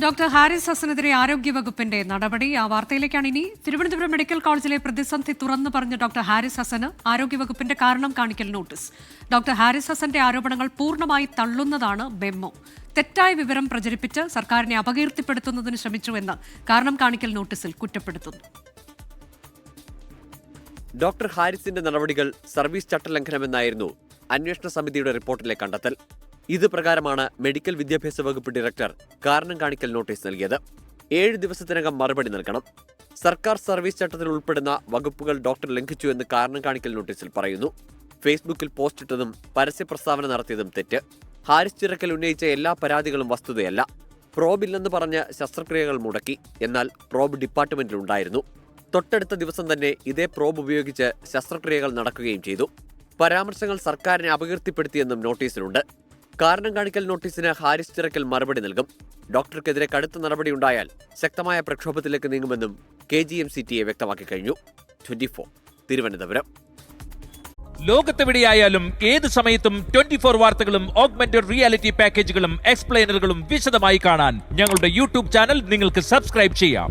Doctor Haris ഹസനെതിരെ ആരോഗ്യവകുപ്പിന്റെ നടപടി. ആ വാർത്തയിലേക്കാണ് ഇനി. തിരുവനന്തപുരം മെഡിക്കൽ കോളേജിലെ പ്രതിസന്ധി തുറന്നു പറഞ്ഞ ഡോക്ടർ ഹാരിസ് ഹസന് ആരോഗ്യവകുപ്പിന്റെ കാരണം കാണിക്കൽ നോട്ടീസ്. ഡോക്ടർ ഹാരിസ് ഹസന്റെ ആരോപണങ്ങൾ പൂർണ്ണമായി തള്ളുന്നതാണ് മെമ്മോ. തെറ്റായ വിവരം പ്രചരിപ്പിച്ച് സർക്കാരിനെ അപകീർത്തിപ്പെടുത്തുന്നതിന് ശ്രമിച്ചുവെന്ന് കാരണം കാണിക്കൽ നോട്ടീസിൽ കുറ്റപ്പെടുത്തുന്നു. ഡോക്ടർ ഹാരിസിന്റെ നടപടികൾ സർവീസ് ചട്ടലംഘനമെന്നായിരുന്നു അന്വേഷണ സമിതിയുടെ റിപ്പോർട്ടിലെ കണ്ടെത്തൽ. ഇത് പ്രകാരമാണ് മെഡിക്കൽ വിദ്യാഭ്യാസ വകുപ്പ് ഡയറക്ടർ കാരണം കാണിക്കൽ നോട്ടീസ് നൽകിയത്. 7 ദിവസത്തിനകം മറുപടി നൽകണം. സർക്കാർ സർവീസ് ചട്ടത്തിൽ ഉൾപ്പെടുന്ന വകുപ്പുകൾ ഡോക്ടർ ലംഘിച്ചു എന്ന് കാരണം കാണിക്കൽ നോട്ടീസിൽ പറയുന്നു. ഫേസ്ബുക്കിൽ പോസ്റ്റിട്ടതും പരസ്യ പ്രസ്താവന നടത്തിയതും തെറ്റ്. ഹാരിസ് ചിറക്കൽ ഉന്നയിച്ച എല്ലാ പരാതികളും വസ്തുതയല്ല. പ്രോബില്ലെന്ന് പറഞ്ഞ് ശസ്ത്രക്രിയകൾ മുടക്കി. എന്നാൽ പ്രോബ് ഡിപ്പാർട്ട്മെന്റിലുണ്ടായിരുന്നു. തൊട്ടടുത്ത ദിവസം തന്നെ ഇതേ പ്രോബ് ഉപയോഗിച്ച് ശസ്ത്രക്രിയകൾ നടക്കുകയും ചെയ്തു. പരാമർശങ്ങൾ സർക്കാരിനെ അപകീർത്തിപ്പെടുത്തിയെന്നും നോട്ടീസിലുണ്ട്. കാരണം കാണിക്കൽ നോട്ടീസിന് ഹാരിസ് ചിറക്കൽ മറുപടി നൽകും. ഡോക്ടർക്കെതിരെ കടുത്ത നടപടിയുണ്ടായാൽ ശക്തമായ പ്രക്ഷോഭത്തിലേക്ക് നീങ്ങുമെന്നും KGMCTA വ്യക്തമാക്കി കഴിഞ്ഞു. 24 തിരുവനന്തപുരം. ലോകത്തെവിടെയായാലും ഏത് സമയത്തും 24 വാർത്തകളും ഓഗ്മെന്റഡ് റിയാലിറ്റി പാക്കേജുകളും എക്സ്പ്ലെയിനറുകളും വിശദമായി കാണാൻ ഞങ്ങളുടെ YouTube ചാനൽ നിങ്ങൾക്ക് സബ്സ്ക്രൈബ് ചെയ്യാം.